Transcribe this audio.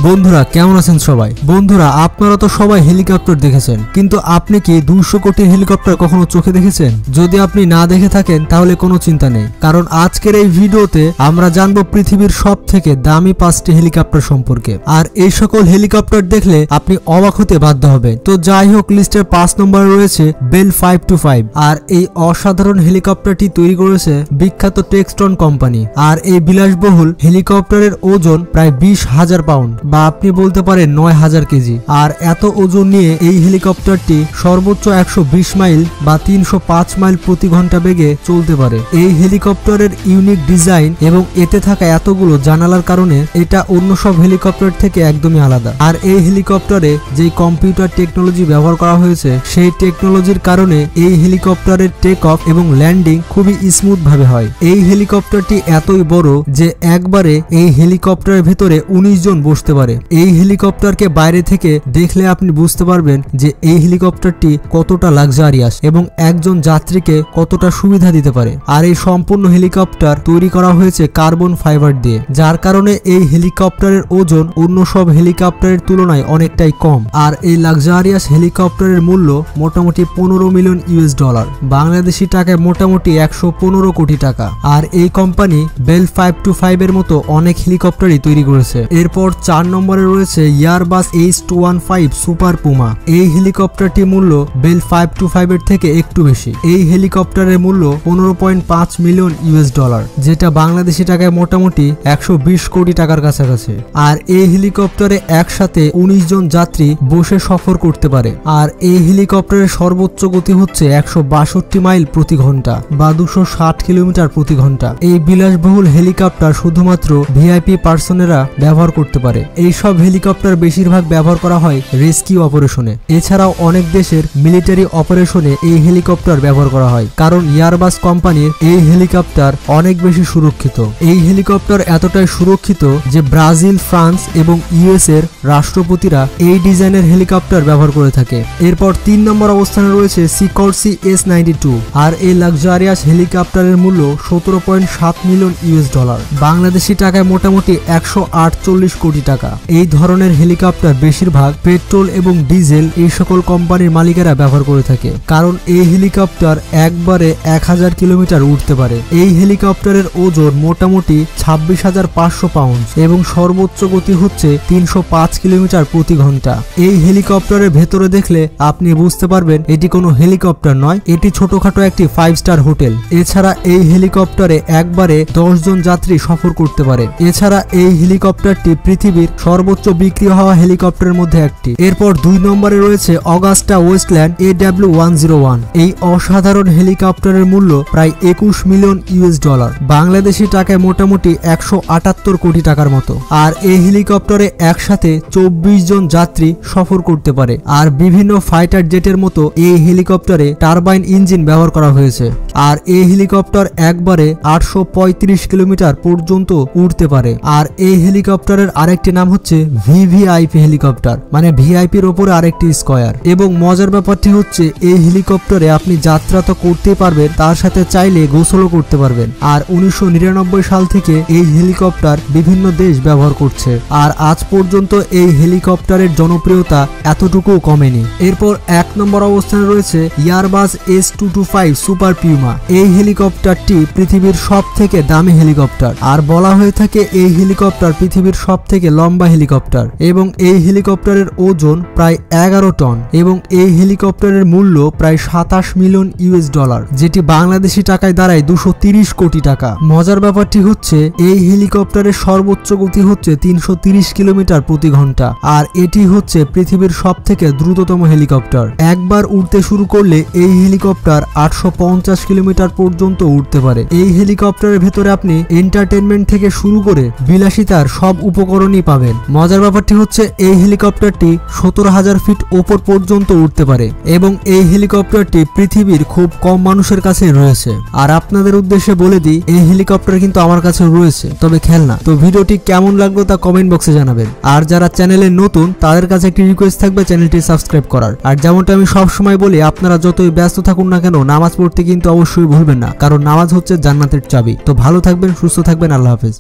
বন্ধুরা কেমন আছেন সবাই? বন্ধুরা আপনারা তো সবাই হেলিকপ্টার দেখেছেন, কিন্তু আপনি কি 200 কোটির হেলিকপ্টার কখনো চোখে দেখেছেন? যদি আপনি না দেখে থাকেন তাহলে কোনো চিন্তা নেই, কারণ আজকের এই ভিডিওতে আমরা জানবো পৃথিবীর সব থেকে দামি 5টি হেলিকপ্টার সম্পর্কে। আর এই সকল হেলিকপ্টার দেখলে আপনি অবাক হতে বাধ্য হবেন। তো যাই হোক, লিস্টের 5 নম্বরে রয়েছে বেল 525। আর এই অসাধারণ হেলিকপ্টারটি তৈরি করেছে বিখ্যাত টেক্সট্রন কোম্পানি। আর এই বিলাসবহুল হেলিকপ্টারের ওজন প্রায় 20,000 পাউন্ড, বা আপনি বলতে পারেন 9,000 কেজি। আর এত ওজন নিয়ে এই হেলিকপ্টারটি সর্বোচ্চ 120 মাইল বা 305 মাইল প্রতি ঘন্টা বেগে চলতে পারে। এই হেলিকপ্টারের ইউনিক ডিজাইন এবং এতে থাকা এতগুলো জানালার কারণে এটা অন্য সব হেলিকপ্টার থেকে একদমই আলাদা। আর এই হেলিকপ্টারে যে কম্পিউটার টেকনোলজি ব্যবহার করা হয়েছে, সেই টেকনোলজির কারণে এই হেলিকপ্টারের টেক অফ এবং ল্যান্ডিং খুবই স্মুথ ভাবে হয়। এই হেলিকপ্টারটি এতই বড় যে একবারে এই হেলিকপ্টারের ভেতরে 19 জন বসতে পারে। এই হেলিকপ্টারকে বাইরে থেকে দেখলে আপনি বুঝতে পারবেন যে এই হেলিকপ্টারটি কতটা লাক্সারিয়াস এবং একজন যাত্রীকে কতটা সুবিধা দিতে পারে। আর এই সম্পূর্ণ হেলিকপ্টার তৈরি করা হয়েছে কার্বন ফাইবার দিয়ে, যার কারণে এই হেলিকপ্টারের ওজন অন্য সব হেলিকপ্টারের তুলনায় অনেকটাই কম। আর এই লাক্সারিয়াস হেলিকপ্টারের মূল্য মোটামুটি 15 মিলিয়ন US ডলার, বাংলাদেশি টাকায় মোটামুটি 115 কোটি টাকা। আর এই কোম্পানি বেল 525 এর মতো অনেক হেলিকপ্টারই তৈরি করেছে। এরপর 4 নম্বরে রয়েছে এয়ারবাস H215 সুপার পুমা। এই হেলিকপ্টারটির মূল্য বেল 525 এর থেকে একটু বেশি। এই হেলিকপ্টারের মূল্য 15.5 মিলিয়ন US ডলার, যেটা বাংলাদেশি টাকায় মোটামুটি 120 কোটি টাকার কাছাকাছি। আর এই হেলিকপ্টারে একসাথে 19 জন যাত্রী বসে সফর করতে পারে। আর এই হেলিকপ্টারের সর্বোচ্চ গতি হচ্ছে 162 মাইল প্রতি ঘন্টা বা 260 কিলোমিটার প্রতি ঘন্টা। এই বিলাসবহুল হেলিকপ্টার শুধুমাত্র ভিআইপি পার্সনেরা ব্যবহার করতে পারে। এই সব হেলিকপ্টার বেশিরভাগ ব্যবহার করা হয় রেস্কিউ অপারেশনে। এছাড়াও অনেক দেশের মিলিটারি অপারেশনে এই হেলিকপ্টার ব্যবহার করা হয়, কারণ এয়ারবাস কোম্পানির এই হেলিকপ্টার অনেক বেশি সুরক্ষিত। এই হেলিকপ্টার এতটাই সুরক্ষিত যে ব্রাজিল, ফ্রান্স এবং ইউএস এর রাষ্ট্রপতিরা এই ডিজাইনের হেলিকপ্টার ব্যবহার করে থাকে। এরপর 3 নম্বর অবস্থানে রয়েছে সিকর্সি S92। আর এই লাক্সারিয়াস হেলিকপ্টারের মূল্য 17.7 মিলিয়ন US ডলার, বাংলাদেশি টাকায় মোটামুটি 148 কোটি টাকা। এই ধরনের হেলিকপ্টার বেশিরভাগ পেট্রোল এবং ডিজেল এই সকল কোম্পানির মালিকেরা ব্যবহার করে থাকে, কারণ এই হেলিকপ্টার একবারে 1000 কিলোমিটার উঠতে পারে। এই হেলিকপ্টারের ওজন মোটামুটি 26,500 পাউন্ড এবং সর্বোচ্চ গতি হচ্ছে 305 কিলোমিটার প্রতি ঘন্টা। এই হেলিকপ্টারের ভেতরে দেখলে আপনি বুঝতে পারবেন এটি কোনো হেলিকপ্টার নয়, এটি ছোটখাটো একটি 5 স্টার হোটেল। এছাড়া এই হেলিকপ্টারে একবারে 10 জন যাত্রী সফর করতে পারে। এছাড়া এই হেলিকপ্টারটি পৃথিবীর সর্বোচ্চ বিক্রি হওয়া হেলিকপ্টারের মধ্যে একটি। এরপর 2 নম্বরে রয়েছে অগাস্টা ওয়েস্টল্যান্ড AW101। এই অসাধারণ হেলিকপ্টারের মূল্য প্রায় 21 মিলিয়ন US ডলার, বাংলাদেশি টাকায় মোটামুটি 178 কোটি টাকার মতো। আর এই হেলিকপ্টারে একসাথে 24 জন যাত্রী সফর করতে পারে। আর বিভিন্ন ফাইটার জেটের মতো এই হেলিকপ্টারে টারবাইন ইঞ্জিন ব্যবহার করা হয়েছে। আর এই হেলিকপ্টার একবারে 835 কিলোমিটার পর্যন্ত উড়তে পারে। আর এই হেলিকপ্টারের আরেকটি নাম হচ্ছে ভিভিআইপি হেলিকপ্টার, মানে ভিআইপির ওপরে আরেকটি স্কয়ার। এবং মজার ব্যাপারটি হচ্ছে এই হেলিকপ্টারে আপনি যাত্রা তো করতেই পারবেন, তার সাথে চাইলে গোসলও করতে পারবেন। আর 1999 সাল থেকে এই হেলিকপ্টার বিভিন্ন দেশ ব্যবহার করছে। আর আজ পর্যন্ত এই হেলিকপ্টারের জনপ্রিয়তা এতটুকু কমেনি। এরপর 1 নম্বর অবস্থানে রয়েছে এয়ারবাস S225 সুপার পিউমা। এই হেলিকপ্টারটি পৃথিবীর সব থেকে দামি হেলিকপ্টার। আর বলা হয়ে থাকে এই হেলিকপ্টার পৃথিবীর সব থেকে লম্বা হেলিকপ্টার এবং এই হেলিকপ্টারের ওজন প্রায় 11 টন এবং এই হেলিকপ্টারের মূল্য প্রায় 27 মিলিয়ন US ডলার, যেটি বাংলাদেশি টাকায় দাঁড়ায় 230 কোটি টাকা। মজার ব্যাপারটি হচ্ছে এই হেলিকপ্টারের সর্বোচ্চ গতি হচ্ছে 330 কিলোমিটার প্রতি ঘন্টা। আর এটি হচ্ছে পৃথিবীর সব থেকে দ্রুততম হেলিকপ্টার। একবার উড়তে শুরু করলে এই হেলিকপ্টার 850 কিলোমিটার পর্যন্ত উঠতে পারে। এই হেলিকপ্টারের ভেতরে আপনি এন্টারটেনমেন্ট থেকে শুরু করে বিলাসিতার সব উপকরণই পাবেন। পাবেন। মজার ব্যাপারটি হচ্ছে এই হেলিকপ্টারটি 17,000 ফিট উপর পর্যন্ত উঠতে পারে এবং এই হেলিকপ্টারটি পৃথিবীর খুব কম মানুষের কাছে রয়েছে। আর আপনাদের উদ্দেশ্যে বলে দিই, এই হেলিকপ্টার কিন্তু আমার কাছে রয়েছে, তবে খেলনা। তো ভিডিওটি কেমন লাগলো তা কমেন্ট বক্সে জানাবেন। আর যারা চ্যানেলে নতুন তাদের কাছে একটি রিকোয়েস্ট থাকবে চ্যানেলটি সাবস্ক্রাইব করার। আর যেমনটা আমি সব সময় বলি, আপনারা যতই ব্যস্ত থাকুন না কেন নামাজ পড়তে কিন্তু অবশ্যই ভুলবেন না, কারণ নামাজ হচ্ছে জান্নাতের চাবি। তো ভালো থাকবেন, সুস্থ থাকবেন, আল্লাহ হাফেজ।